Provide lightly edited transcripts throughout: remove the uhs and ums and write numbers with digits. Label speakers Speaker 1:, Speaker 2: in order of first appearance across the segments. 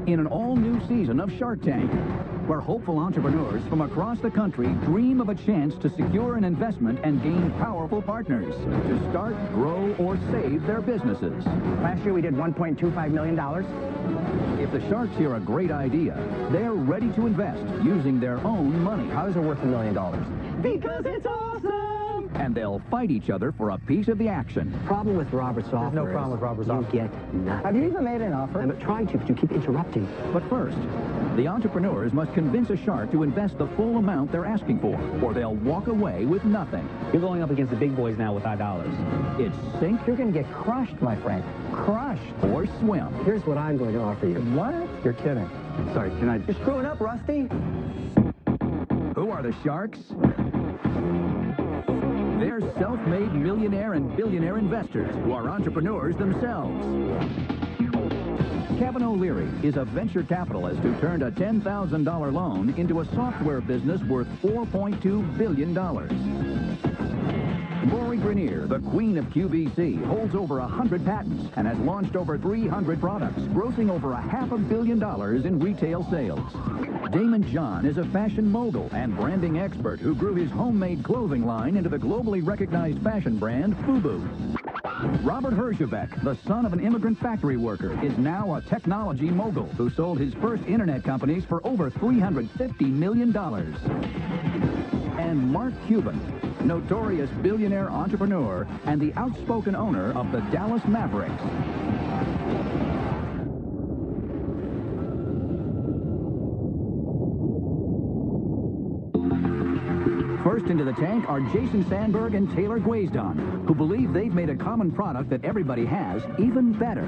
Speaker 1: in an all-new season of Shark Tank, where hopeful entrepreneurs from across the country dream of a chance to secure an investment and gain powerful partners to start, grow, or save their businesses.
Speaker 2: Last year we did $1.25 million.
Speaker 1: If the Sharks hear a great idea, they're ready to invest using their own money.
Speaker 2: How is it worth $1 million?
Speaker 3: Because it's awesome!
Speaker 1: And they'll fight each other for a piece of the action.
Speaker 2: Problem with Robert's offer.
Speaker 3: There's no problem with Robert's offer.
Speaker 2: You get nothing.
Speaker 3: Have you even made an offer?
Speaker 2: I'm trying to, but you keep interrupting.
Speaker 1: But first, the entrepreneurs must convince a shark to invest the full amount they're asking for, or they'll walk away with nothing.
Speaker 4: You're going up against the big boys now with our dollars.
Speaker 1: It's sink.
Speaker 3: You're going to get crushed, my friend. Crushed.
Speaker 1: Or swim.
Speaker 2: Here's what I'm going to offer you.
Speaker 3: What? You're kidding.
Speaker 2: Sorry, can I...
Speaker 3: You're screwing up, Rusty.
Speaker 1: Who are the Sharks? They're self-made millionaire and billionaire investors who are entrepreneurs themselves. Kevin O'Leary is a venture capitalist who turned a $10,000 loan into a software business worth $4.2 billion. Lori Grenier, the queen of QVC, holds over 100 patents and has launched over 300 products, grossing over $500 million in retail sales. Damon John is a fashion mogul and branding expert who grew his homemade clothing line into the globally recognized fashion brand FUBU. Robert Herjavec, the son of an immigrant factory worker, is now a technology mogul who sold his first internet companies for over $350 million. And Mark Cuban, notorious billionaire entrepreneur and the outspoken owner of the Dallas Mavericks. First into the tank are Jason Sandberg and Taylor Gwazdon, who believe they've made a common product that everybody has even better.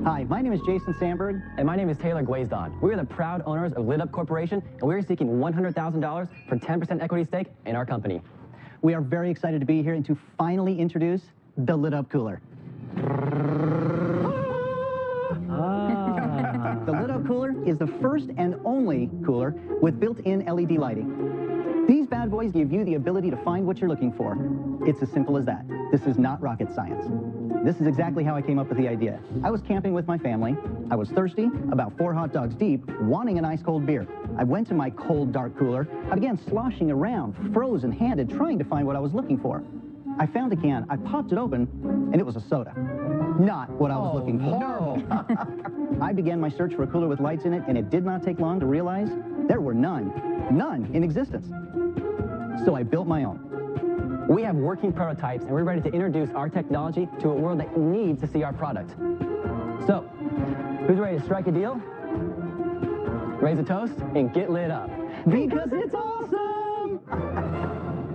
Speaker 5: Hi, my name is Jason Sandberg.
Speaker 6: And my name is Taylor Gwazdon. We are the proud owners of Lit Up Corporation, and we are seeking $100,000 for 10% equity stake in our company.
Speaker 5: We are very excited to be here and to finally introduce the Lit Up Cooler. The Lit Up Cooler is the first and only cooler with built-in LED lighting. These bad boys give you the ability to find what you're looking for. It's as simple as that. This is not rocket science. This is exactly how I came up with the idea. I was camping with my family. I was thirsty, about 4 hot dogs deep, wanting an ice-cold beer. I went to my cold, dark cooler. I began sloshing around, frozen-handed, trying to find what I was looking for. I found a can, I popped it open, and it was a soda. Not what I was looking for. No. I began my search for a cooler with lights in it, and it did not take long to realize there were none in existence. So I built my own.
Speaker 6: We have working prototypes, and we're ready to introduce our technology to a world that needs to see our product. So, who's ready to strike a deal? Raise a toast and get lit up.
Speaker 3: Because it's awesome!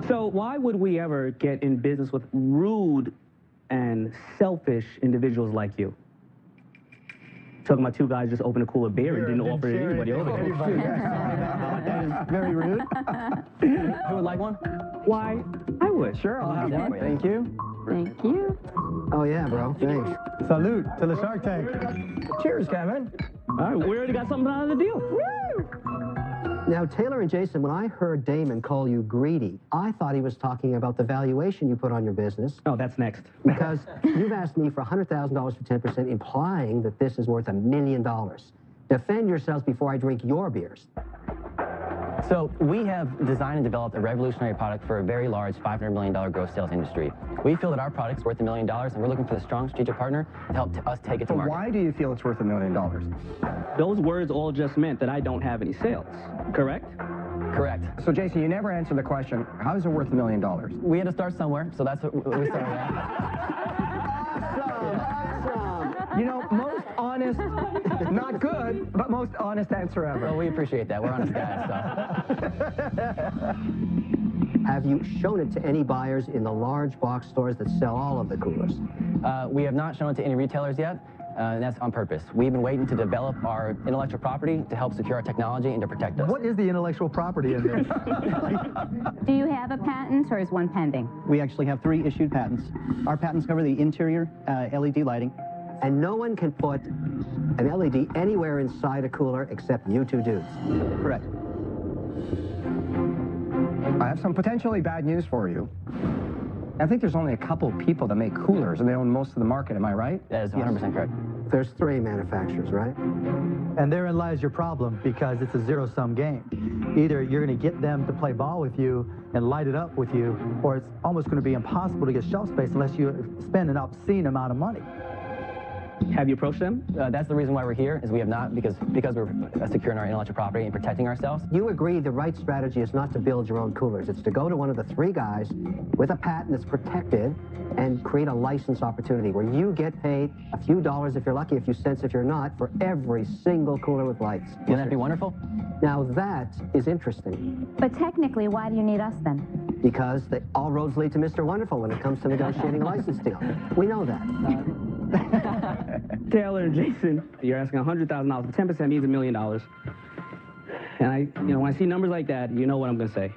Speaker 4: So why would we ever get in business with rude and selfish individuals like you? Talking about 2 guys just opened a cooler beer and didn't offer it to anybody over there.
Speaker 3: That is very rude.
Speaker 6: Who would like one?
Speaker 4: Why, I would.
Speaker 3: Sure, I'll have one. Thank you.
Speaker 7: Thank you.
Speaker 2: Oh, yeah, bro. Thanks.
Speaker 3: Salute to the Shark Tank. Cheers, Kevin.
Speaker 4: All right, we already got something out of the deal.
Speaker 2: Now, Taylor and Jason, when I heard Damon call you greedy, I thought he was talking about the valuation you put on your business.
Speaker 4: Oh, that's next.
Speaker 2: Because you've asked me for $100,000 for 10%, implying that this is worth $1 million. Defend yourselves before I drink your beers.
Speaker 6: So we have designed and developed a revolutionary product for a very large $500 million gross sales industry. We feel that our product's worth $1 million, and we're looking for a strong strategic partner to help us take it to market.
Speaker 3: Why do you feel it's worth $1 million?
Speaker 4: Those words all just meant that I don't have any sales, correct?
Speaker 6: Correct.
Speaker 3: So, Jason, you never answered the question, how is it worth $1 million?
Speaker 6: We had to start somewhere, so that's what we started at.
Speaker 3: Awesome. You know, most honest, not good, but most honest answer ever.
Speaker 6: Well, we appreciate that. We're honest guys, so.
Speaker 2: Have you shown it to any buyers in the large box stores that sell all of the coolers?
Speaker 6: We have not shown it to any retailers yet, and that's on purpose. We've been waiting to develop our intellectual property to help secure our technology and to protect us.
Speaker 3: What is the intellectual property in this?
Speaker 7: Do you have a patent, or is one pending?
Speaker 5: We actually have 3 issued patents. Our patents cover the interior LED lighting.
Speaker 2: And no one can put an LED anywhere inside a cooler except you 2 dudes.
Speaker 5: Correct.
Speaker 3: have some potentially bad news for you. I think there's only a couple people that make coolers, and they own most of the market. Am I right?
Speaker 6: That is 100% correct.
Speaker 2: There's 3 manufacturers, right?
Speaker 8: And therein lies your problem, because it's a zero-sum game. Either you're going to get them to play ball with you and light it up with you, or it's almost going to be impossible to get shelf space unless you spend an obscene amount of money.
Speaker 4: Have you approached them?
Speaker 6: That's the reason why we're here, is we have not, because we're securing our intellectual property and protecting ourselves.
Speaker 2: You agree the right strategy is not to build your own coolers. It's to go to one of the 3 guys with a patent that's protected and create a license opportunity where you get paid a few dollars if you're lucky, a few cents if you're not, for every single cooler with lights.
Speaker 6: Wouldn't that be wonderful?
Speaker 2: Now that is interesting.
Speaker 7: But technically, why do you need us then?
Speaker 2: Because all roads lead to Mr. Wonderful when it comes to negotiating a license deal. We know that.
Speaker 4: Taylor and Jason, you're asking $100,000. 10% means $1 million. And when I see numbers like that, you know what I'm going to say.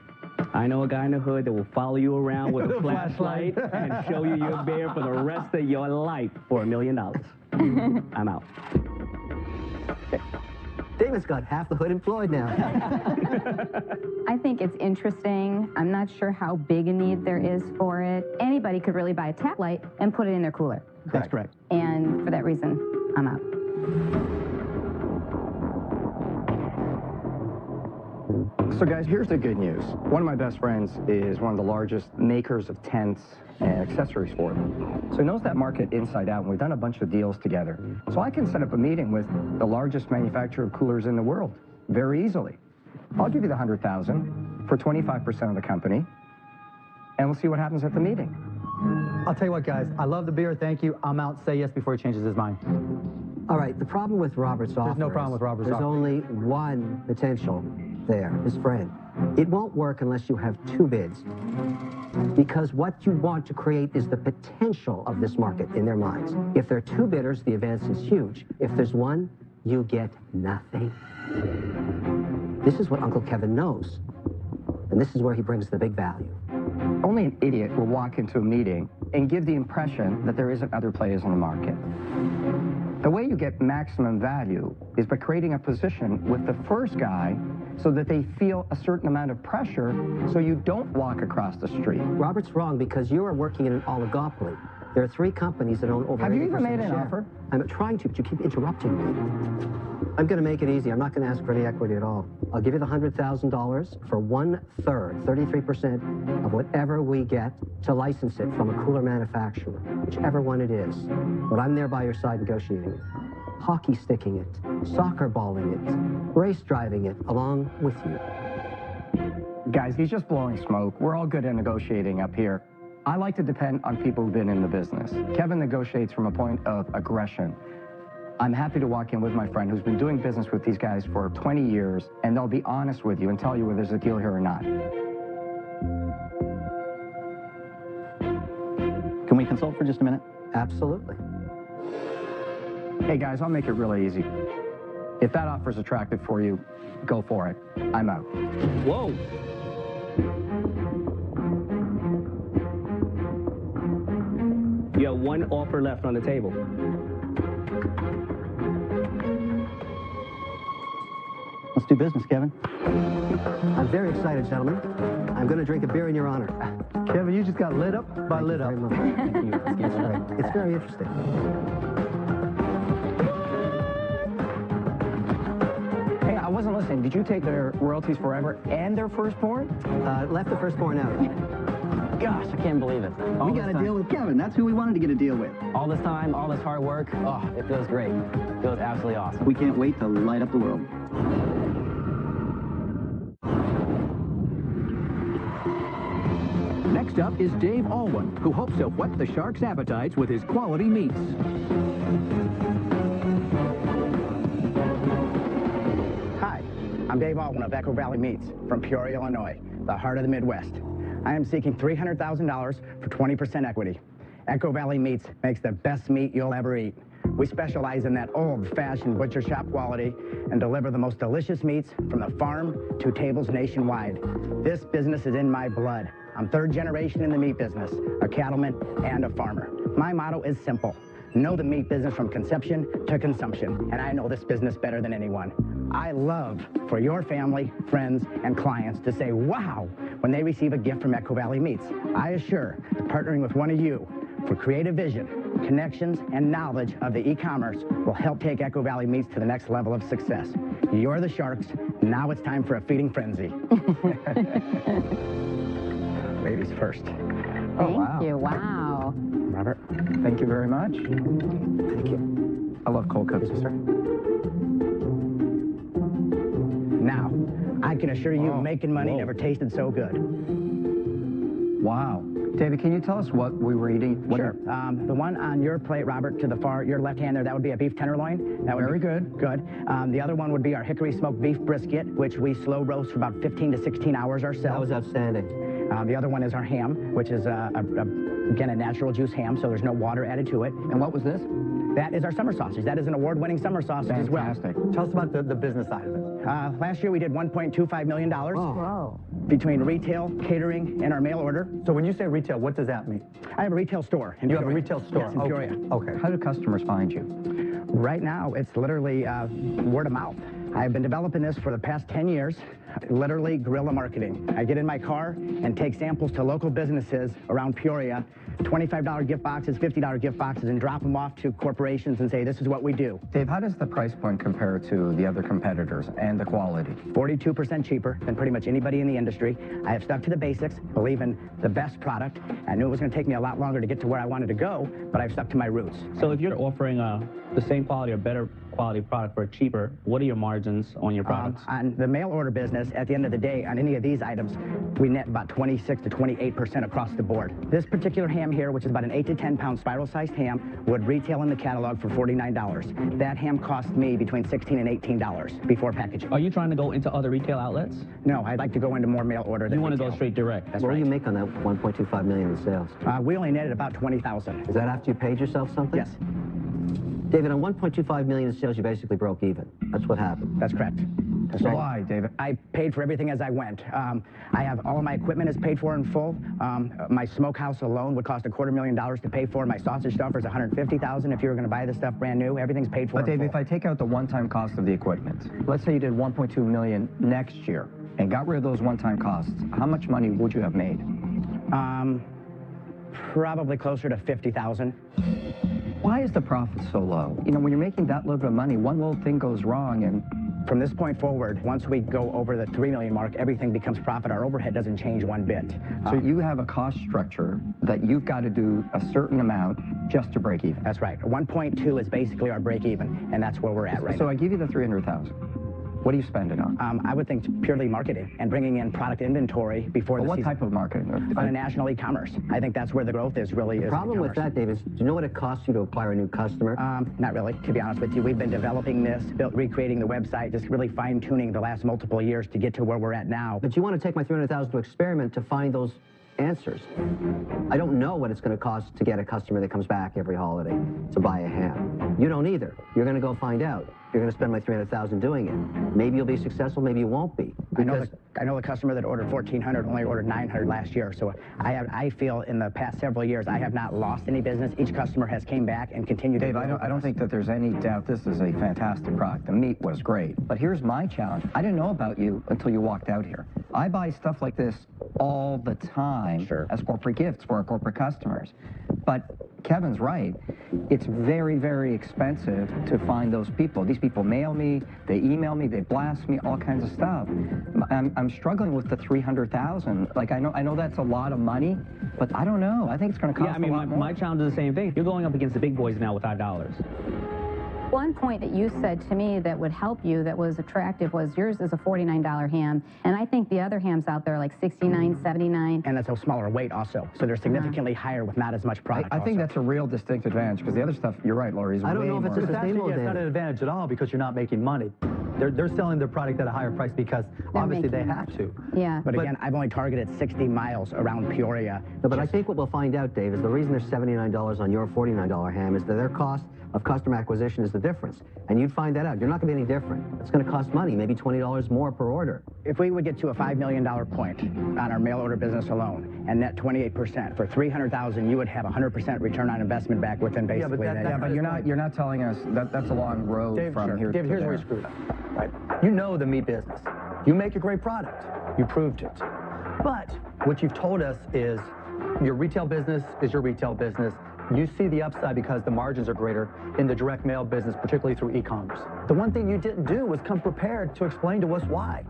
Speaker 4: I know a guy in the hood that will follow you around with a flashlight and show you your beer for the rest of your life for $1 million. I'm out.
Speaker 2: David's got half the hood employed now.
Speaker 7: I think it's interesting. I'm not sure how big a need there is for it. Anybody could really buy a tap light and put it in their cooler.
Speaker 3: That's correct.
Speaker 7: And for that reason, I'm out.
Speaker 3: So guys, here's the good news. One of my best friends is one of the largest makers of tents and accessories for them. So he knows that market inside out, and we've done a bunch of deals together. So I can set up a meeting with the largest manufacturer of coolers in the world very easily. I'll give you the $100,000 for 25% of the company, and we'll see what happens at the meeting.
Speaker 8: I'll tell you what, guys. I love the beer. Thank you. I'm out. Say yes before he changes his mind.
Speaker 2: All right, the problem with Robert's offer
Speaker 8: no problem with Robert's
Speaker 2: there's
Speaker 8: offer.
Speaker 2: only one potential there, his friend. It won't work unless you have 2 bids. Because what you want to create is the potential of this market in their minds. If there are 2 bidders, the advance is huge. If there's 1, you get nothing. This is what Uncle Kevin knows. And this is where he brings the big value.
Speaker 3: Only an idiot will walk into a meeting and give the impression that there isn't other players on the market. The way you get maximum value is by creating a position with the first guy so that they feel a certain amount of pressure so you don't walk across the street.
Speaker 2: Robert's wrong because you are working in an oligopoly. There are 3 companies that own over 80%
Speaker 3: Have you even made an
Speaker 2: share.
Speaker 3: offer?
Speaker 2: I'm trying to, but you keep interrupting me. I'm going to make it easy. I'm not going to ask for any equity at all. I'll give you the $100,000 for 1/3, 33% of whatever we get to license it from a cooler manufacturer, whichever one it is. But I'm there by your side negotiating it, hockey sticking it, soccer balling it, race driving it along with you.
Speaker 3: Guys, he's just blowing smoke. We're all good at negotiating up here. I like to depend on people who've been in the business. Kevin negotiates from a point of aggression. I'm happy to walk in with my friend who's been doing business with these guys for 20 years, and they'll be honest with you and tell you whether there's a deal here or not.
Speaker 5: Can we consult for just a minute?
Speaker 2: Absolutely.
Speaker 3: Hey guys, I'll make it really easy. If that offer's attractive for you, go for it. I'm out.
Speaker 4: Whoa. You have 1 offer left on the table.
Speaker 5: Let's do business, Kevin.
Speaker 2: I'm very excited, gentlemen. I'm going to drink a beer in your honor.
Speaker 8: Kevin, you just got lit up by lit up.
Speaker 2: Thank you very much. It's very interesting.
Speaker 3: Hey, I wasn't listening. Did you take their royalties forever and their firstborn?
Speaker 2: Left the firstborn out.
Speaker 6: Gosh, I can't believe it.
Speaker 5: We got a deal with Kevin. That's who we wanted to get a deal with.
Speaker 6: All this time, all this hard work, oh, it feels great. It feels absolutely awesome.
Speaker 5: We can't wait to light up the world.
Speaker 1: Next up is Dave Alwyn, who hopes to whet the sharks' appetites with his quality meats.
Speaker 9: Hi, I'm Dave Alwyn of Echo Valley Meats from Peoria, Illinois, the heart of the Midwest. I am seeking $300,000 for 20% equity. Echo Valley Meats makes the best meat you'll ever eat. We specialize in that old-fashioned butcher shop quality and deliver the most delicious meats from the farm to tables nationwide. This business is in my blood. I'm 3rd generation in the meat business, a cattleman and a farmer. My motto is simple. know the meat business from conception to consumption, and I know this business better than anyone. I love for your family, friends, and clients to say, wow, when they receive a gift from Echo Valley Meats. I assure that partnering with one of you for creative vision, connections, and knowledge of the e-commerce will help take Echo Valley Meats to the next level of success. You're the sharks. Now it's time for a feeding frenzy. Ladies first.
Speaker 7: Thank you. Wow.
Speaker 3: Robert, thank you very much. Thank you. I love cold cuts, sir.
Speaker 9: Now, I can assure you, making money never tasted so good.
Speaker 3: Wow. David, can you tell us what we were eating?
Speaker 9: Sure. The one on your plate, Robert, to the far, your left hand there, that would be a beef tenderloin. That would
Speaker 3: Very
Speaker 9: be
Speaker 3: good.
Speaker 9: Good. The other one would be our hickory smoked beef brisket, which we slow roast for about 15 to 16 hours
Speaker 2: That
Speaker 9: ourselves.
Speaker 2: was outstanding.
Speaker 9: The other one is our ham, which is, again, a natural juice ham, so there's no water added to it.
Speaker 3: And what was this?
Speaker 9: That is our summer sausage. That is an award-winning summer sausage as well.
Speaker 3: Fantastic.
Speaker 8: Tell us about the business side of it.
Speaker 9: Last year we did $1.25 million
Speaker 7: Whoa.
Speaker 9: between retail, catering, and our mail order.
Speaker 8: So when you say retail, what does that mean?
Speaker 9: I have a retail store in
Speaker 8: You have a
Speaker 9: Peoria.
Speaker 8: retail store?
Speaker 9: Yes, in Peoria.
Speaker 8: Okay.
Speaker 3: How do customers find you?
Speaker 9: Right now, it's literally word of mouth. I've been developing this for the past 10 years, literally guerrilla marketing. I get in my car and take samples to local businesses around Peoria, $25 gift boxes, $50 gift boxes, and drop them off to corporations and say, this is what we do.
Speaker 3: Dave, how does the price point compare to the other competitors and the quality?
Speaker 9: 42% cheaper than pretty much anybody in the industry. I have stuck to the basics, believe in the best product. I knew it was going to take me a lot longer to get to where I wanted to go, but I've stuck to my roots.
Speaker 4: So if you're offering the same quality or better quality product for cheaper, what are your margins on your products?
Speaker 9: On the mail order business, at the end of the day, on any of these items, we net about 26 to 28% across the board. This particular ham here, which is about an 8 to 10 pound spiral-sized ham, would retail in the catalog for $49. That ham cost me between $16 and $18 before packaging.
Speaker 4: Are you trying to go into other retail outlets?
Speaker 9: No, I'd like to go into more mail order than
Speaker 4: You want to go
Speaker 9: retail.
Speaker 4: straight direct?
Speaker 9: That's
Speaker 2: What
Speaker 9: right.
Speaker 2: do you make on that 1.25 million in sales?
Speaker 9: We only netted about 20,000.
Speaker 2: Is that after you paid yourself something?
Speaker 9: Yes,
Speaker 2: David, on 1.25 million in sales, you basically broke even. That's what happened.
Speaker 9: that's correct. That's right.
Speaker 3: Why, David?
Speaker 9: I paid for everything as I went. I have all of my equipment is paid for in full. My smokehouse alone would cost $250,000 to pay for. My sausage stuffer is $150,000 if you were going to buy this stuff brand new. Everything's paid for.
Speaker 3: But
Speaker 9: in
Speaker 3: Dave,
Speaker 9: full.
Speaker 3: if I take out the one-time cost of the equipment, let's say you did 1.2 million next year and got rid of those one-time costs, how much money would you have made?
Speaker 9: Probably closer to 50,000.
Speaker 3: Why is the profit so low? You know, when you're making that little bit of money, one little thing goes wrong and
Speaker 9: From this point forward, once we go over the 3 million mark, everything becomes profit. Our overhead doesn't change one bit.
Speaker 3: so you have a cost structure that you've got to do a certain amount just to break even.
Speaker 9: That's right. 1.2 is basically our break even, and that's where we're at right
Speaker 3: So
Speaker 9: now.
Speaker 3: I give you the 300,000. What do you spend it on?
Speaker 9: I would think purely marketing and bringing in product inventory before
Speaker 3: Well,
Speaker 9: the
Speaker 3: what
Speaker 9: season.
Speaker 3: type of marketing?
Speaker 9: On a national e-commerce. I think that's where the growth is really.
Speaker 2: The problem with that, David, is do you know what it costs you to acquire a new customer?
Speaker 9: Not really, to be honest with you. We've been developing this, recreating the website, just really fine-tuning the last multiple years to get to where we're at now.
Speaker 2: But you want to take my 300,000 to experiment to find those answers. I don't know what it's going to cost to get a customer that comes back every holiday to buy a ham. You don't either. You're going to go find out. You're going to spend my 300,000 doing it. Maybe you'll be successful, maybe you won't be.
Speaker 9: I know the customer that ordered 1,400 only ordered 900 last year. So I feel in the past several years I have not lost any business. Each customer has came back and continued.
Speaker 3: Dave,
Speaker 9: to
Speaker 3: I don't think that there's any doubt this is a fantastic product. The meat was great. But here's my challenge. I didn't know about you until you walked out here. I buy stuff like this all the time as corporate gifts for our corporate customers. But Kevin's right. It's very, very expensive to find those people. These people mail me, they email me, they blast me, all kinds of stuff. I'm struggling with the 300,000. Like I know that's a lot of money, but I don't know. I think it's going to cost a lot more.
Speaker 4: My challenge is the same thing. You're going up against the big boys now with our dollars.
Speaker 7: One point that you said to me that would help you that was attractive was yours is a $49 ham, and I think the other hams out there are like $69, $79.
Speaker 9: And it's a smaller weight also, so they're significantly higher with not as much product.
Speaker 3: I think that's a real distinct advantage because the other stuff, you're right, Laurie, is
Speaker 2: I don't
Speaker 3: way
Speaker 2: know if it's
Speaker 3: more.
Speaker 2: a sustainable
Speaker 8: It's not an advantage at all because you're not making money. They're selling their product at a higher price because obviously they have to.
Speaker 7: Yeah.
Speaker 9: But again, I've only targeted 60 miles around Peoria.
Speaker 2: No, but I think what we'll find out, Dave, is the reason there's $79 on your $49 ham is that their cost of customer acquisition is the the difference. And you'd find that out. You're not going to be any different. It's going to cost money, maybe $20 more per order.
Speaker 9: If we would get to a $5 million point on our mail order business alone and net 28%, for $300,000, you would have 100% return on investment back within basically that.
Speaker 3: Yeah, but you're not telling us that that's a long road from here to
Speaker 8: David, here's
Speaker 3: there.
Speaker 8: where you screwed up, right? You know the meat business. You make a great product. You proved it. But what you've told us is your retail business is your retail business. You see the upside because the margins are greater in the direct mail business, particularly through e-commerce. The one thing you didn't do was come prepared to explain to us why.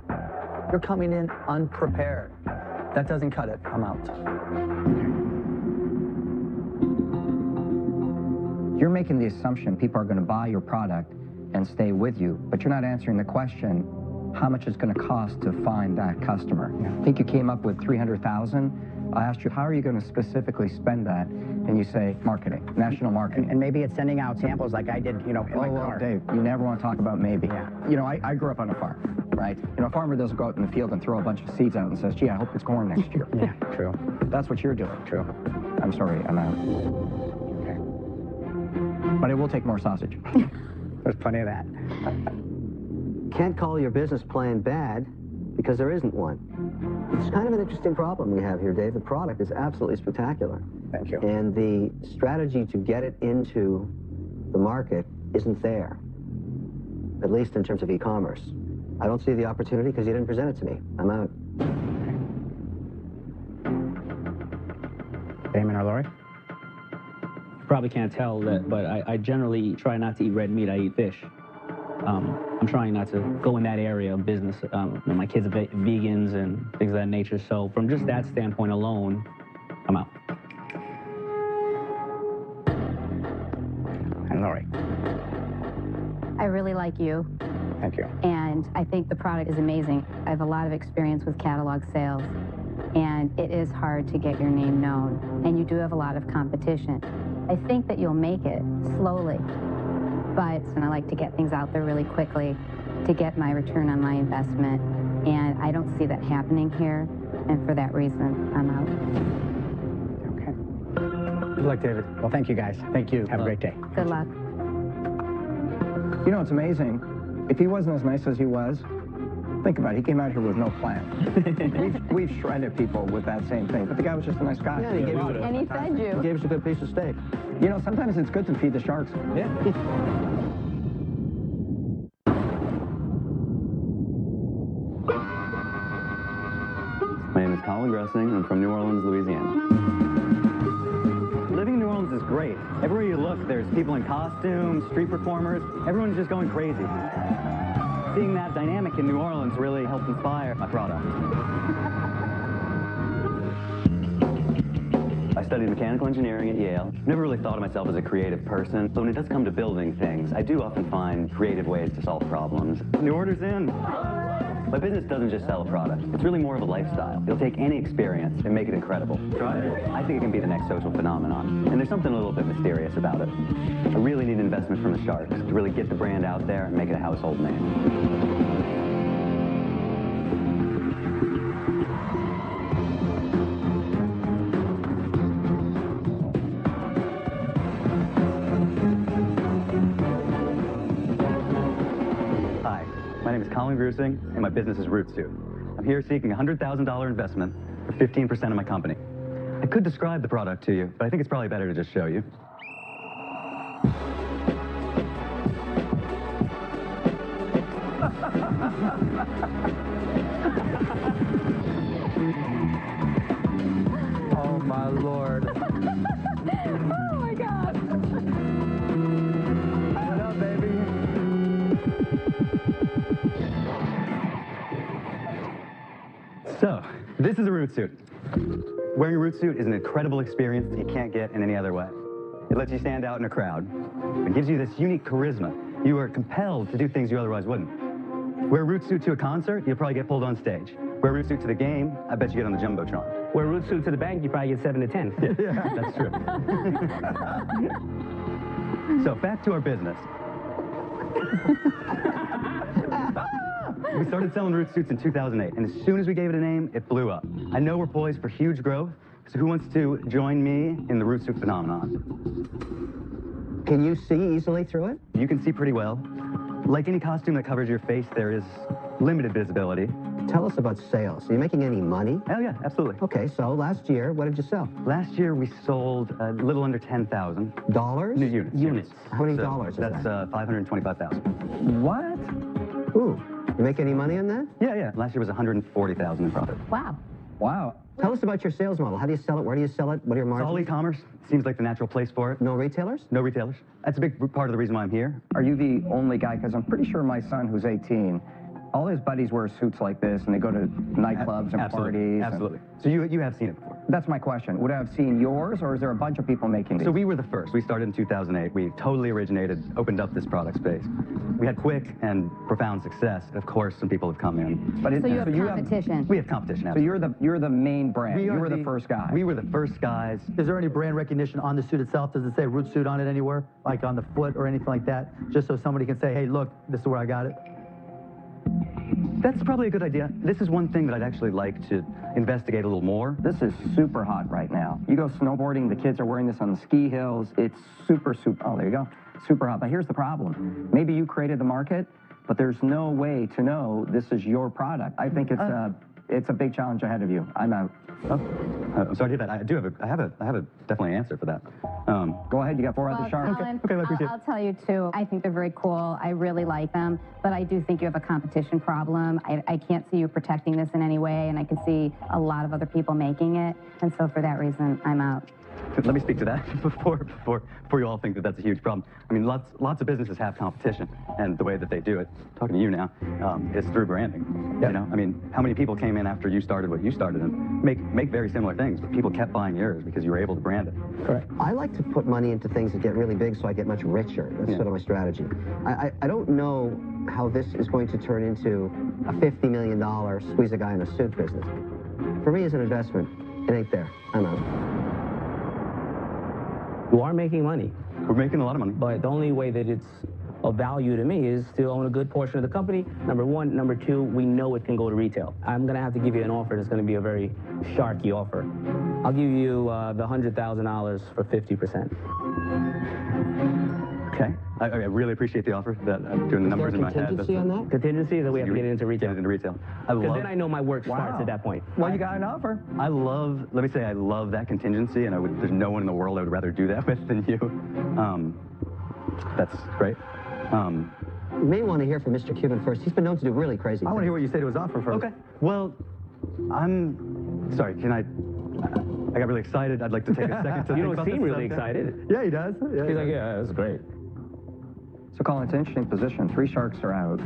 Speaker 8: You're coming in unprepared. That doesn't cut it. I'm out.
Speaker 3: You're making the assumption people are going to buy your product and stay with you, but you're not answering the question, how much it's going to cost to find that customer. I think you came up with $300,000. I asked you, how are you going to specifically spend that? And you say, marketing, national marketing.
Speaker 9: And maybe it's sending out samples like I did, you know, in my car.
Speaker 3: Dave, you never want to talk about maybe.
Speaker 9: Yeah.
Speaker 3: You know, I grew up on a farm, right? You know, a farmer doesn't go out in the field and throw a bunch of seeds out and says, gee, I hope it's corn next year.
Speaker 9: Yeah, true.
Speaker 3: That's what you're doing.
Speaker 9: True.
Speaker 3: I'm sorry, I'm out.
Speaker 9: Okay.
Speaker 3: But I will take more sausage.
Speaker 9: There's plenty of that.
Speaker 2: Can't call your business plan bad because there isn't one. It's kind of an interesting problem we have here, Dave. The product is absolutely spectacular.
Speaker 9: Thank you.
Speaker 2: And the strategy to get it into the market isn't there, at least in terms of e-commerce. I don't see the opportunity because you didn't present it to me. I'm out.
Speaker 9: Damon or Lori?
Speaker 4: You probably can't tell that, but I generally try not to eat red meat. I eat fish. I'm trying not to go in that area of business. My kids are vegans and things of that nature. So from just that standpoint alone, I'm out.
Speaker 9: And Lori?
Speaker 7: I really like you,
Speaker 9: Thank you.
Speaker 7: and I think the product is amazing. I have a lot of experience with catalog sales, and it is hard to get your name known, and you do have a lot of competition. I think that you'll make it slowly, but I like to get things out there really quickly to get my return on my investment, and I don't see that happening here, and for that reason, I'm out.
Speaker 9: Okay.
Speaker 8: Good luck, David.
Speaker 9: Well, thank you, guys.
Speaker 8: Thank you.
Speaker 9: Have a great day.
Speaker 7: Good luck.
Speaker 3: You know, it's amazing. If he wasn't as nice as he was, think about it. He came out here with no plan. we've shredded people with that same thing, but the guy was just a nice guy.
Speaker 2: Yeah, he gave us
Speaker 7: And he fed
Speaker 2: He
Speaker 7: you.
Speaker 2: gave us a good piece of steak.
Speaker 3: You know, sometimes it's good to feed the sharks.
Speaker 8: Yeah.
Speaker 10: My name is Colin Gressing. I'm from New Orleans, Louisiana. Living in New Orleans is great. Everywhere you look, there's people in costumes, street performers. Everyone's just going crazy. Seeing that dynamic in New Orleans really helped inspire my product. I studied mechanical engineering at Yale. Never really thought of myself as a creative person. So when it does come to building things, I do often find creative ways to solve problems. New order's in. My business doesn't just sell a product. It's really more of a lifestyle. You'll take any experience and make it incredible. Try it. I think it can be the next social phenomenon. And there's something a little bit mysterious about it. I really need investment from the sharks to really get the brand out there and make it a household name. My name is Colin Grusing, and my business is Rootsuit. I'm here seeking a $100,000 investment for 15% of my company. I could describe the product to you, but I think it's probably better to just show you.
Speaker 8: Oh, my Lord.
Speaker 7: Oh my God.
Speaker 8: What up, baby?
Speaker 10: So, this is a Rootsuit. Wearing a Rootsuit is an incredible experience that you can't get in any other way. It lets you stand out in a crowd. It gives you this unique charisma. You are compelled to do things you otherwise wouldn't. Wear a Rootsuit to a concert, you'll probably get pulled on stage. Wear a Rootsuit to the game, I bet you get on the Jumbotron.
Speaker 4: Wear a root suit to the bank, you probably get 7 to 10.
Speaker 10: Yeah, that's true. So, back to our business. We started selling Rootsuits in 2008, and as soon as we gave it a name, it blew up. I know we're poised for huge growth, so who wants to join me in the Rootsuit phenomenon?
Speaker 2: Can you see easily through it?
Speaker 10: You can see pretty well. Like any costume that covers your face, there is limited visibility.
Speaker 2: Tell us about sales. Are you making any money?
Speaker 10: Oh, yeah, absolutely.
Speaker 2: Okay, so last year, what did you sell?
Speaker 10: Last year, we sold a little under 10,000.
Speaker 2: Dollars?
Speaker 10: New units.
Speaker 4: Units.
Speaker 2: How many
Speaker 10: So
Speaker 2: dollars is
Speaker 10: That's
Speaker 2: that?
Speaker 10: 525,000.
Speaker 3: What?
Speaker 2: Ooh, you make any money on that?
Speaker 10: Yeah. Last year was 140,000 in profit.
Speaker 7: Wow.
Speaker 3: Wow.
Speaker 2: Tell us about your sales model. How do you sell it? Where do you sell it? What are your
Speaker 10: It's all
Speaker 2: margins?
Speaker 10: e-commerce. Seems like the natural place for it.
Speaker 2: No retailers?
Speaker 10: No retailers. That's a big part of the reason why I'm here.
Speaker 3: Are you the only guy? Because I'm pretty sure my son, who's 18, all his buddies wear suits like this, and they go to nightclubs and parties.
Speaker 10: Absolutely. So you have seen it before.
Speaker 3: That's my question. Would I have seen yours, or is there a bunch of people making these?
Speaker 10: So we were the first. We started in 2008. We totally originated, opened up this product space. We had quick and profound success. Of course, some people have come in.
Speaker 3: But
Speaker 7: So you have competition.
Speaker 10: We have competition.
Speaker 3: So
Speaker 10: Absolutely.
Speaker 3: you're the main brand.
Speaker 8: We are
Speaker 3: You were the
Speaker 8: the-
Speaker 3: first guy.
Speaker 10: We were the first guys.
Speaker 8: Is there any brand recognition on the suit itself? Does it say Root Suit on it anywhere? Like on the foot or anything like that? Just so somebody can say, hey, look, this is where I got it?
Speaker 10: That's probably a good idea. This is one thing that I'd actually like to investigate a little more.
Speaker 3: This is super hot right now. You go snowboarding, the kids are wearing this on the ski hills. It's super, oh, there you go. Super hot. But here's the problem. Maybe you created the market, but there's no way to know this is your product. I think it's a big challenge ahead of you. I'm out.
Speaker 10: Oh, I'm sorry to hear that. I have a definitely answer for that.
Speaker 3: Go ahead, you got 4 other sharks.
Speaker 7: Colin,
Speaker 10: Okay, I appreciate it.
Speaker 7: I'll tell you too, I think they're very cool. I really like them, but I do think you have a competition problem. I can't see you protecting this in any way, and I can see a lot of other people making it, and so for that reason, I'm out.
Speaker 10: Let me speak to that before you all think that that's a huge problem. I mean, lots of businesses have competition, and the way that they do it, talking to you now, is through branding.
Speaker 8: Yep.
Speaker 10: You know, I mean, how many people came in after you started what you started and make very similar things, but people kept buying yours because you were able to brand it.
Speaker 8: Correct.
Speaker 2: I like to put money into things that get really big so I get much richer. That's sort of my strategy. I don't know how this is going to turn into a $50 million squeeze a guy in a suit business. For me as an investment, it ain't there. I'm out.
Speaker 4: You are making money,
Speaker 10: We're making a lot of money.
Speaker 4: but the only way that it's of value to me is to own a good portion of the company, number one. Number two, we know it can go to retail. I'm going to have to give you an offer that's going to be a very sharky offer. I'll give you the $100,000 for 50%.
Speaker 10: Okay. I really appreciate the offer. That I'm doing the numbers in my head.
Speaker 2: Contingency on that?
Speaker 4: Contingency is that we have to get it into retail.
Speaker 10: Get it into retail.
Speaker 4: Because then I know my work starts at that point.
Speaker 3: Well, you got an offer.
Speaker 10: Let me say I love that contingency, and there's no one in the world I would rather do that with than you. That's great.
Speaker 2: You may want to hear from Mr. Cuban first. He's been known to do really crazy
Speaker 8: I want to
Speaker 2: things.
Speaker 8: hear what you say to his offer first.
Speaker 10: Okay. Well, I'm sorry. Can I got really excited. I'd like to take a second to
Speaker 4: You
Speaker 10: think
Speaker 4: don't
Speaker 10: about
Speaker 4: seem
Speaker 10: this
Speaker 4: really
Speaker 10: stuff.
Speaker 4: excited.
Speaker 8: Yeah, he does. Yeah,
Speaker 4: He's like, yeah, that's great.
Speaker 3: So, Colin, it's an interesting position. 3 sharks are out.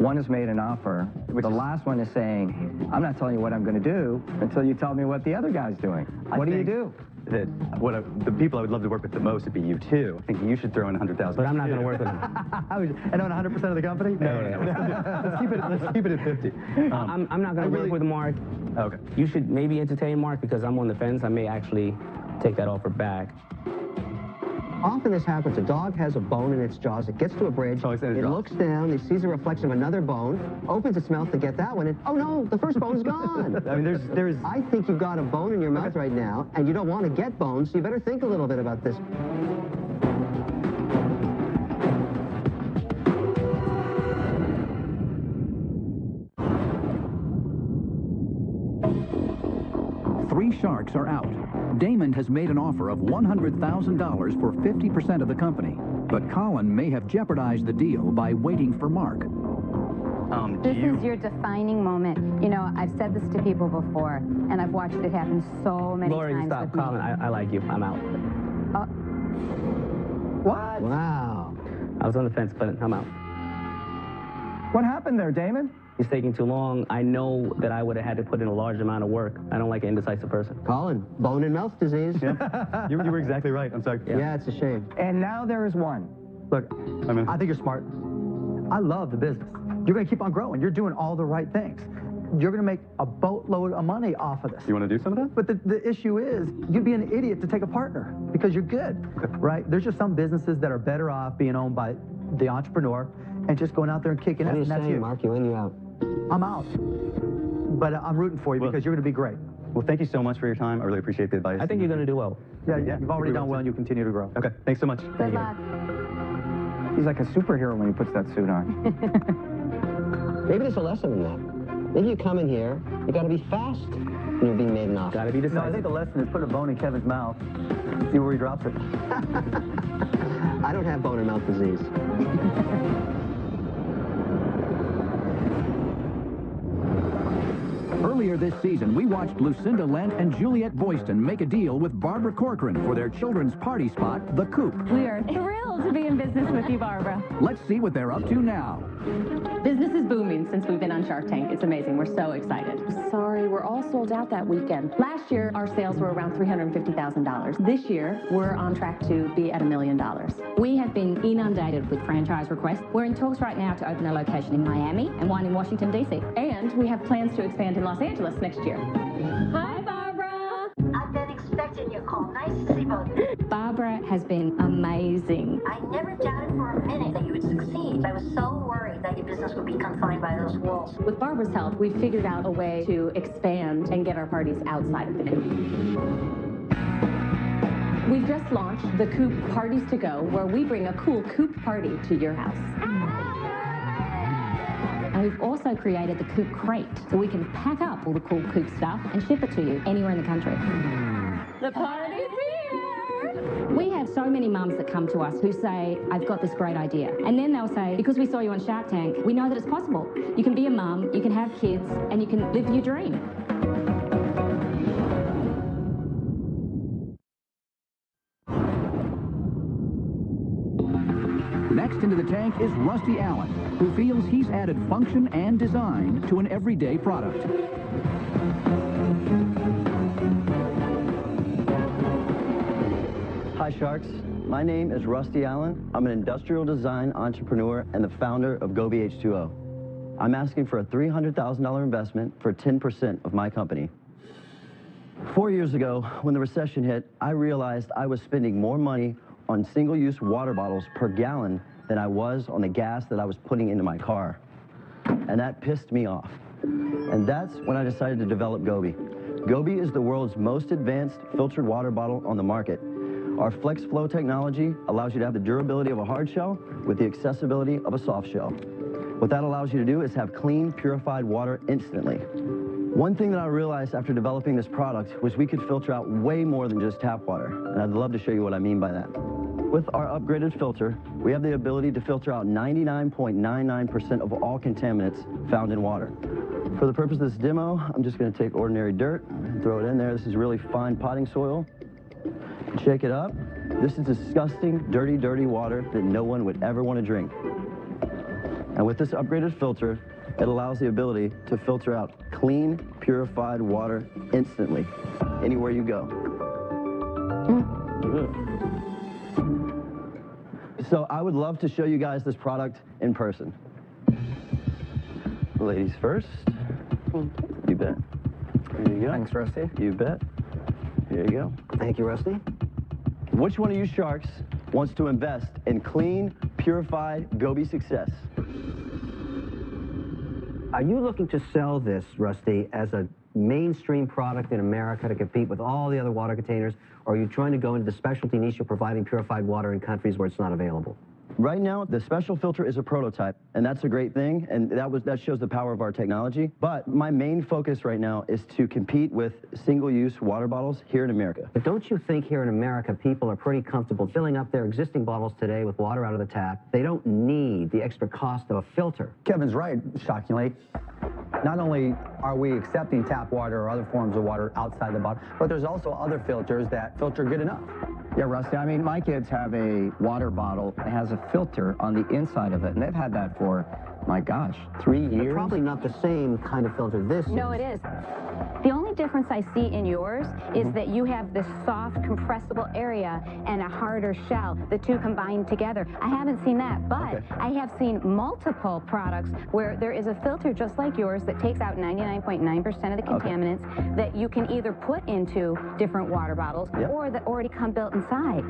Speaker 3: One has made an offer. The last one is saying, I'm not telling you what I'm going to do until you tell me what the other guy's doing. What do you do?
Speaker 10: That the people I would love to work with the most would be you two. I think you should throw in 100,000.
Speaker 4: But I'm not going to work with him.
Speaker 8: And own 100% of the company?
Speaker 10: No. Let's keep it at 50.
Speaker 4: I'm not going to work with Mark.
Speaker 10: Okay.
Speaker 4: You should maybe entertain Mark because I'm on the fence. I may actually take that offer back.
Speaker 2: Often this happens. A dog has a bone in its jaws. It gets to a bridge.
Speaker 10: always in its
Speaker 2: It
Speaker 10: jaws.
Speaker 2: looks down. It sees a reflection of another bone, opens its mouth to get that one, and oh no, the first bone's gone.
Speaker 10: I mean, there's.
Speaker 2: I think you've got a bone in your mouth right now, and you don't want to get bones, so you better think a little bit about this.
Speaker 1: Three sharks are out. Damon has made an offer of $100,000 for 50% of the company, but Colin may have jeopardized the deal by waiting for Mark.
Speaker 7: This is your defining moment. You know, I've said this to people before, and I've watched it happen so many
Speaker 4: Lori,
Speaker 7: times
Speaker 4: stop.
Speaker 7: with me.
Speaker 4: Colin, I like you. I'm out.
Speaker 3: What?
Speaker 2: Wow.
Speaker 4: I was on the fence, but I'm out.
Speaker 3: What happened there, Damon?
Speaker 4: He's taking too long. I know that I would have had to put in a large amount of work. I don't like an indecisive person.
Speaker 2: Colin, bone and mouth disease.
Speaker 10: You were exactly right. I'm sorry.
Speaker 2: Yeah, it's a shame.
Speaker 3: And now there is one.
Speaker 8: Look, I think you're smart. I love the business. You're going to keep on growing. You're doing all the right things. You're going to make a boatload of money off of this.
Speaker 10: You want to do some of that?
Speaker 8: But the issue is, you'd be an idiot to take a partner because you're good, right? There's just some businesses that are better off being owned by the entrepreneur and just going out there and kicking
Speaker 2: What
Speaker 8: ass,
Speaker 2: are you
Speaker 8: and that's
Speaker 2: saying,
Speaker 8: you.
Speaker 2: Mark? You in, you out?
Speaker 8: I'm out. But I'm rooting for you because you're going to be great.
Speaker 10: Well, thank you so much for your time. I really appreciate the advice.
Speaker 4: I think you're going to do well.
Speaker 8: Yeah, you've already done well, and you continue to grow.
Speaker 10: Okay, thanks so much.
Speaker 7: Good luck.
Speaker 3: He's like a superhero when he puts that suit on.
Speaker 2: Maybe there's a lesson in that. Maybe you come in here, you got to be fast when you're being made an offer.
Speaker 4: Got to be
Speaker 8: No, I
Speaker 4: decisive.
Speaker 8: think the lesson is put a bone in Kevin's mouth, see where he drops it.
Speaker 2: I don't have bone and mouth disease.
Speaker 1: Earlier this season, we watched Lucinda Lent and Juliette Boyston make a deal with Barbara Corcoran for their children's party spot, The Coop.
Speaker 11: We are thrilled to be in business with you, Barbara.
Speaker 1: Let's see what they're up to now.
Speaker 11: Business is booming since we've been on Shark Tank. It's amazing. We're so excited. Sorry, we're all sold out that weekend. Last year, our sales were around $350,000. This year, we're on track to be at $1 million.
Speaker 12: We have been inundated with franchise requests. We're in talks right now to open a location in Miami and one in Washington, D.C.
Speaker 11: And we have plans to expand in Los Angeles next year. Hi, Barbara.
Speaker 13: I've been expecting your call. Nice to see both of you.
Speaker 12: Barbara has been amazing.
Speaker 13: I never doubted for a minute that you would succeed. I was so worried that your business would be confined by those walls.
Speaker 11: With Barbara's help, we figured out a way to expand and get our parties outside of the coop. We've just launched the Coop Parties to Go, where we bring a cool coop party to your house.
Speaker 12: And we've also created the Coop Crate, so we can pack up all the cool Coop stuff and ship it to you anywhere in the country.
Speaker 11: The party's here!
Speaker 12: We have so many mums that come to us who say, I've got this great idea. And then they'll say, because we saw you on Shark Tank, we know that it's possible. You can be a mum, you can have kids, and you can live your dream.
Speaker 1: Next into the tank is Rusty Allen, who feels he's added function and design to an everyday product.
Speaker 6: Hi, Sharks. My name is Rusty Allen. I'm an industrial design entrepreneur and the founder of Gobi H2O. I'm asking for a $300,000 investment for 10% of my company. 4 years ago, when the recession hit, I realized I was spending more money on single-use water bottles per gallon than I was on the gas that I was putting into my car. And that pissed me off. And that's when I decided to develop Gobi. Gobi is the world's most advanced filtered water bottle on the market. Our Flex Flow technology allows you to have the durability of a hard shell with the accessibility of a soft shell. What that allows you to do is have clean, purified water instantly. One thing that I realized after developing this product was we could filter out way more than just tap water, and I'd love to show you what I mean by that. With our upgraded filter, we have the ability to filter out 99.99% of all contaminants found in water. For the purpose of this demo, I'm just going to take ordinary dirt and throw it in there. This is really fine potting soil. Shake it up. This is disgusting, dirty, dirty water that no one would ever want to drink. And with this upgraded filter, it allows the ability to filter out clean, purified water instantly, anywhere you go. So I would love to show you guys this product in person. Ladies first. You bet. Here you go.
Speaker 3: Thanks, Rusty.
Speaker 6: You bet. Here you go.
Speaker 2: Thank you, Rusty.
Speaker 6: Which one of you sharks wants to invest in clean, purified Gobi success?
Speaker 2: Are you looking to sell this, Rusty, as a mainstream product in America to compete with all the other water containers, or are you trying to go into the specialty niche of providing purified water in countries where it's not available?
Speaker 6: Right now, the special filter is a prototype, and that's a great thing, and that shows the power of our technology. But my main focus right now is to compete with single-use water bottles here in America.
Speaker 2: But don't you think here in America people are pretty comfortable filling up their existing bottles today with water out of the tap? They don't need the extra cost of a filter.
Speaker 8: Kevin's right, shockingly. Not only are we accepting tap water or other forms of water outside the bottle, but there's also other filters that filter good enough.
Speaker 3: Yeah, Rusty, I mean, my kids have a water bottle that has a filter on the inside of it, and they've had that for, my gosh, 3 years?
Speaker 2: They're probably not the same kind of filter this is.
Speaker 7: No, it is. The only difference I see in yours is that you have this soft, compressible area and a harder shell, the two combined together. I haven't seen that, but I have seen multiple products where there is a filter just like yours that takes out 99.9% of the contaminants that you can either put into different water bottles or that already come built inside.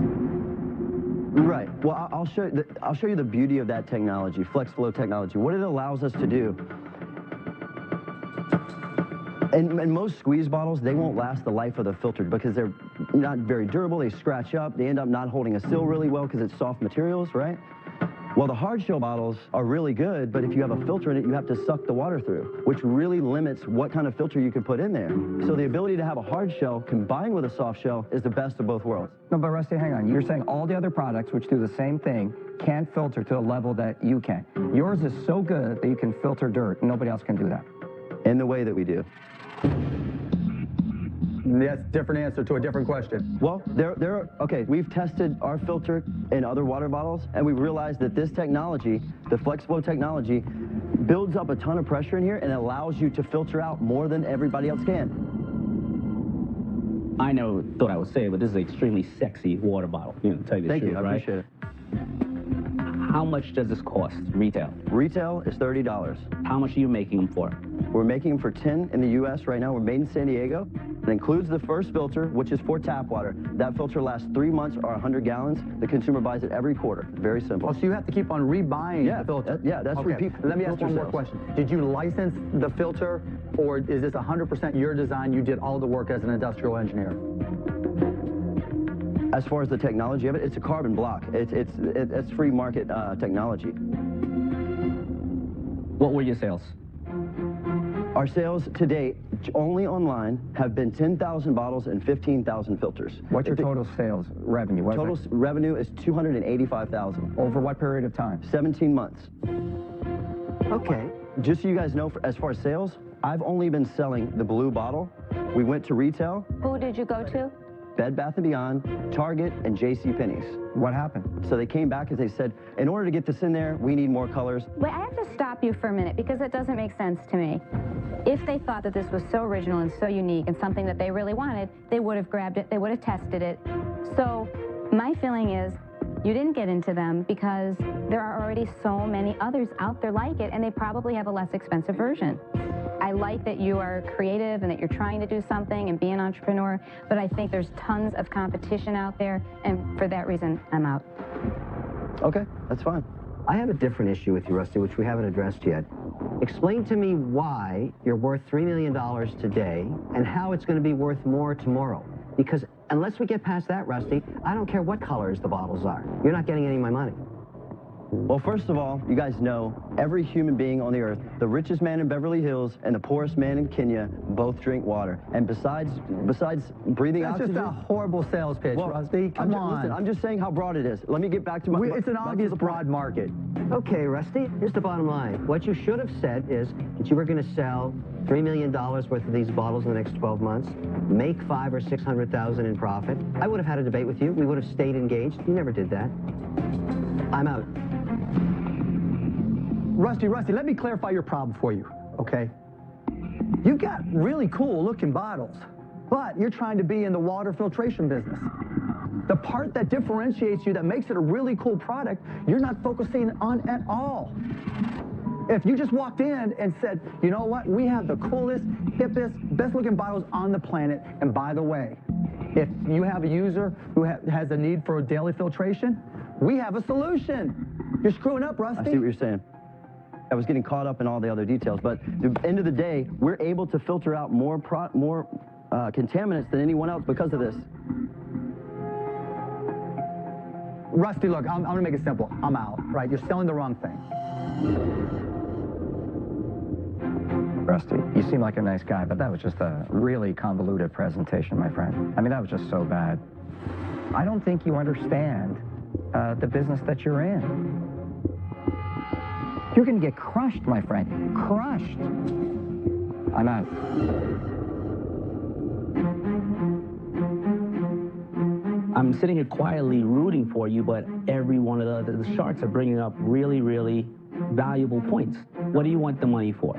Speaker 6: Right. Well, I'll show you the beauty of that technology, Flex Flow technology. What it allows us to do
Speaker 14: And most squeeze bottles, they won't last the life of the filter because they're not very durable. They scratch up. They end up not holding a seal really well because it's soft materials, right? Well, the hard shell bottles are really good, but if you have a filter in it, you have to suck the water through, which really limits what kind of filter you can put in there. So the ability to have a hard shell combined with a soft shell is the best of both worlds.
Speaker 3: No, but Rusty, hang on. You're saying all the other products, which do the same thing, can't filter to a level that you can. Yours is so good that you can filter dirt. Nobody else can do that.
Speaker 14: In the way that we do.
Speaker 8: That's a different answer to a different question.
Speaker 14: Well, okay, we've tested our filter in other water bottles, and we realized that this technology, the FlexFlow technology, builds up a ton of pressure in here and allows you to filter out more than everybody else can.
Speaker 4: I never thought I would say it, but this is an extremely sexy water bottle. You know, to tell you the
Speaker 14: Thank
Speaker 4: truth,
Speaker 14: you, I
Speaker 4: right?
Speaker 14: appreciate it.
Speaker 4: How much does this cost, retail?
Speaker 14: Retail is $30.
Speaker 4: How much are you making them for?
Speaker 14: We're making them for 10 in the U.S. right now. We're made in San Diego. It includes the first filter, which is for tap water. That filter lasts 3 months or 100 gallons. The consumer buys it every quarter. Very simple.
Speaker 8: Oh, so you have to keep on rebuying the filter?
Speaker 14: That's
Speaker 8: okay.
Speaker 14: repeat.
Speaker 8: Let me ask
Speaker 14: filter
Speaker 8: one more
Speaker 14: sales.
Speaker 8: question. Did you license the filter, or is this 100% your design? You did all the work as an industrial engineer?
Speaker 14: As far as the technology of it, it's a carbon block. It's free market technology.
Speaker 4: What were your sales?
Speaker 14: Our sales to date, only online, have been 10,000 bottles and 15,000 filters.
Speaker 3: What's your total sales revenue?
Speaker 14: Total revenue is $285,000.
Speaker 3: Over what period of time?
Speaker 14: 17 months.
Speaker 2: Okay.
Speaker 14: Just so you guys know, as far as sales, I've only been selling the blue bottle. We went to retail.
Speaker 7: Who did you go to?
Speaker 14: Bed Bath & Beyond, Target, and JCPenney's.
Speaker 3: What happened?
Speaker 14: So they came back and they said, in order to get this in there, we need more colors.
Speaker 7: Wait, I have to stop you for a minute because it doesn't make sense to me. If they thought that this was so original and so unique and something that they really wanted, they would have grabbed it, they would have tested it. So my feeling is you didn't get into them because there are already so many others out there like it, and they probably have a less expensive version. I like that you are creative and that you're trying to do something and be an entrepreneur, but I think there's tons of competition out there, and for that reason, I'm out.
Speaker 14: Okay, that's fine.
Speaker 2: I have a different issue with you, Rusty, which we haven't addressed yet. Explain to me why you're worth $3 million today and how it's going to be worth more tomorrow. Because unless we get past that, Rusty, I don't care what colors the bottles are. You're not getting any of my money.
Speaker 14: Well, first of all, you guys know every human being on the earth, the richest man in Beverly Hills and the poorest man in Kenya, both drink water. And besides breathing oxygen...
Speaker 8: That's just a horrible sales pitch, Rusty. Come on.
Speaker 14: Listen, I'm just saying how broad it is. Let me get back to my...
Speaker 8: It's an obvious broad market.
Speaker 2: Okay, Rusty, here's the bottom line. What you should have said is that you were going to sell $3 million worth of these bottles in the next 12 months, make $500,000 or $600,000 in profit. I would have had a debate with you. We would have stayed engaged. You never did that. I'm out.
Speaker 8: Rusty, let me clarify your problem for you, okay? You've got really cool looking bottles, but you're trying to be in the water filtration business. The part that differentiates you, that makes it a really cool product, you're not focusing on at all. If you just walked in and said, you know what, we have the coolest, hippest, best looking bottles on the planet, and by the way, if you have a user who has a need for daily filtration, we have a solution. You're screwing up, Rusty.
Speaker 14: I see what you're saying. I was getting caught up in all the other details, but at the end of the day, we're able to filter out more contaminants than anyone else because of this.
Speaker 8: Rusty, look, I'm going to make it simple. I'm out, right? You're selling the wrong thing.
Speaker 3: Rusty, you seem like a nice guy, but that was just a really convoluted presentation, my friend. I mean, that was just so bad. I don't think you understand the business that you're in. You're going to get crushed, my friend. Crushed. I'm out.
Speaker 4: I'm sitting here quietly rooting for you, but every one of the sharks are bringing up really, really valuable points. What do you want the money for?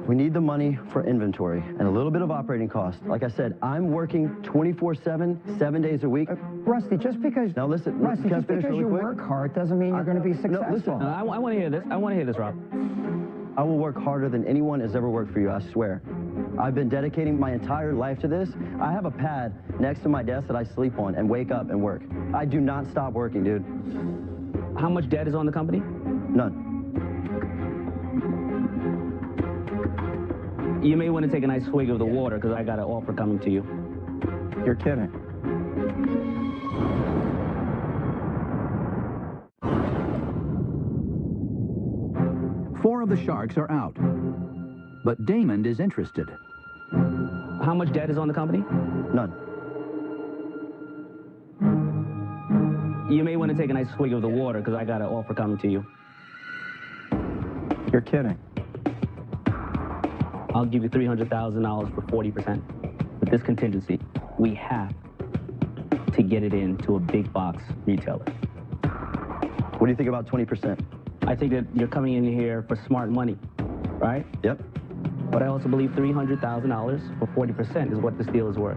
Speaker 14: We need the money for inventory and a little bit of operating cost. Like I said, I'm working 24/7, 7 days a week.
Speaker 3: Rusty, just because...
Speaker 14: Now listen,
Speaker 3: Rusty, just because you work hard doesn't mean you're going to be successful.
Speaker 14: No, listen.
Speaker 4: I want to hear this. I want to hear this, Rob.
Speaker 14: I will work harder than anyone has ever worked for you, I swear. I've been dedicating my entire life to this. I have a pad next to my desk that I sleep on and wake up and work. I do not stop working, dude.
Speaker 4: How much debt is on the company?
Speaker 14: None.
Speaker 4: You may want to take a nice swig of the water because I got an offer coming to you.
Speaker 3: You're kidding.
Speaker 1: Four of the sharks are out, but Damon is interested.
Speaker 4: How much debt is on the company?
Speaker 14: None.
Speaker 4: You may want to take a nice swig of the water because I got an offer coming to you.
Speaker 3: You're kidding.
Speaker 4: I'll give you $300,000 for 40%. With this contingency, we have to get it into a big box retailer.
Speaker 14: What do you think about 20%?
Speaker 4: I think that you're coming in here for smart money, right?
Speaker 14: Yep.
Speaker 4: But I also believe $300,000 for 40% is what this deal is worth.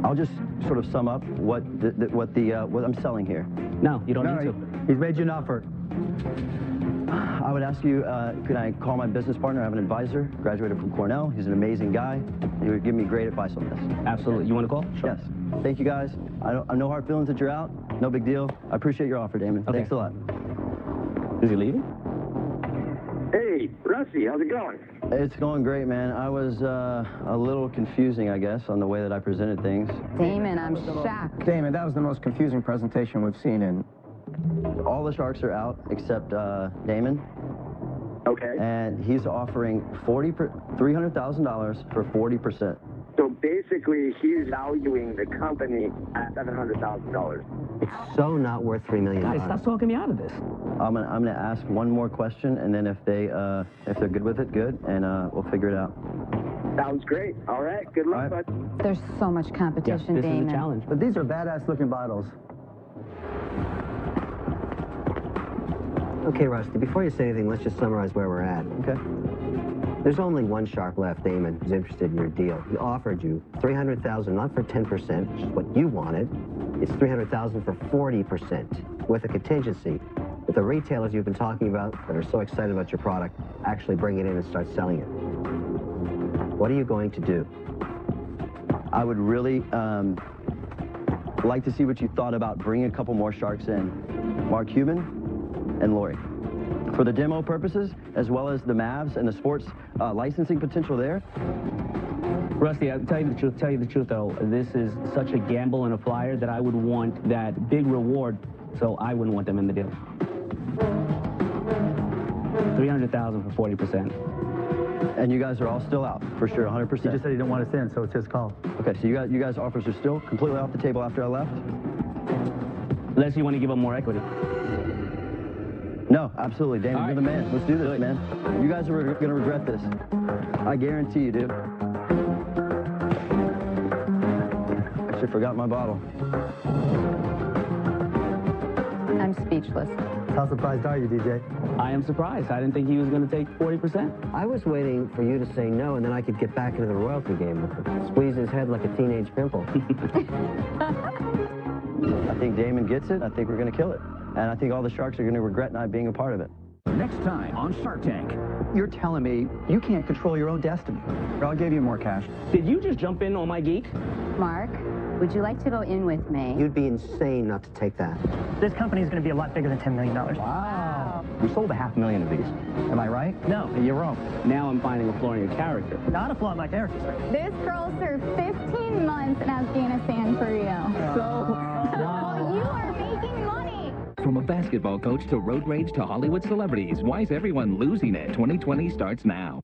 Speaker 14: I'll just sort of sum up what I'm selling here.
Speaker 4: No, you don't need to.
Speaker 8: He's made you an offer.
Speaker 14: I would ask you, could I call my business partner? I have an advisor, graduated from Cornell. He's an amazing guy. He would give me great advice on this.
Speaker 4: Absolutely. You want to call? Sure.
Speaker 14: Yes. Thank you, guys. I no hard feelings that you're out. No big deal. I appreciate your offer, Damon.
Speaker 4: Okay.
Speaker 14: Thanks a lot.
Speaker 4: Is he leaving?
Speaker 15: Hey, Rusty, how's it going?
Speaker 14: It's going great, man. I was a little confusing, I guess, on the way that I presented things.
Speaker 7: Damon, I'm shocked.
Speaker 3: Damon, that was the most confusing presentation we've seen in...
Speaker 14: All the sharks are out except Damon.
Speaker 15: Okay.
Speaker 14: And he's offering $300,000 for 40%.
Speaker 15: So basically, he's valuing the company at $700,000.
Speaker 2: It's so not worth $3 million.
Speaker 4: Guys, stop talking me out of this.
Speaker 14: I'm gonna ask one more question, and then if they're good with it, good, and we'll figure it out.
Speaker 15: Sounds great. All right. Good luck, bud.
Speaker 7: There's so much competition,
Speaker 4: This
Speaker 7: Damon.
Speaker 4: is a challenge.
Speaker 8: But these are badass looking bottles.
Speaker 2: Okay, Rusty, before you say anything, let's just summarize where we're at.
Speaker 14: Okay.
Speaker 2: There's only one shark left, Damon, who's interested in your deal. He offered you $300,000, not for 10%, which is what you wanted. It's $300,000 for 40%, with a contingency. If the retailers you've been talking about that are so excited about your product actually bring it in and start selling it. What are you going to do?
Speaker 14: I would really like to see what you thought about bringing a couple more sharks in. Mark Cuban and Lori. For the demo purposes, as well as the Mavs and the sports licensing potential there.
Speaker 4: Rusty, I'll tell you the truth, though. This is such a gamble and a flyer that I would want that big reward, so I wouldn't want them in the deal. $300,000 for 40%.
Speaker 14: And you guys are all still out, for sure, 100%.
Speaker 8: He just said he didn't want us in, so it's his call.
Speaker 14: Okay, so you guys' offers are still completely off the table after I left?
Speaker 4: Unless you want to give up more equity.
Speaker 14: No, absolutely. Damon,
Speaker 4: right.
Speaker 14: you're the man. Let's do this, man. You guys are going to regret this. I guarantee you, dude. Actually forgot my bottle.
Speaker 7: I'm speechless.
Speaker 8: How surprised are you, DJ?
Speaker 4: I am surprised. I didn't think he was going to take 40%.
Speaker 2: I was waiting for you to say no, and then I could get back into the royalty game with him. Squeeze his head like a teenage pimple.
Speaker 14: I think Damon gets it. I think we're going to kill it. And I think all the sharks are going to regret not being a part of it.
Speaker 1: Next time on Shark Tank.
Speaker 5: You're telling me you can't control your own destiny.
Speaker 3: I'll give you more cash.
Speaker 4: Did you just jump in on my geek?
Speaker 7: Mark, would you like to go in with me?
Speaker 2: You'd be insane not to take that.
Speaker 16: This company is going to be a lot bigger than $10 million.
Speaker 3: Wow. We sold 500,000 of these. Am I right?
Speaker 16: No.
Speaker 3: You're wrong.
Speaker 4: Now I'm finding a flaw in your character.
Speaker 16: Not a flaw in my character, sir.
Speaker 17: This girl served 15 months in Afghanistan for you. Well, you are making money.
Speaker 18: From a basketball coach to road rage to Hollywood celebrities, why is everyone losing it? 2020 starts now.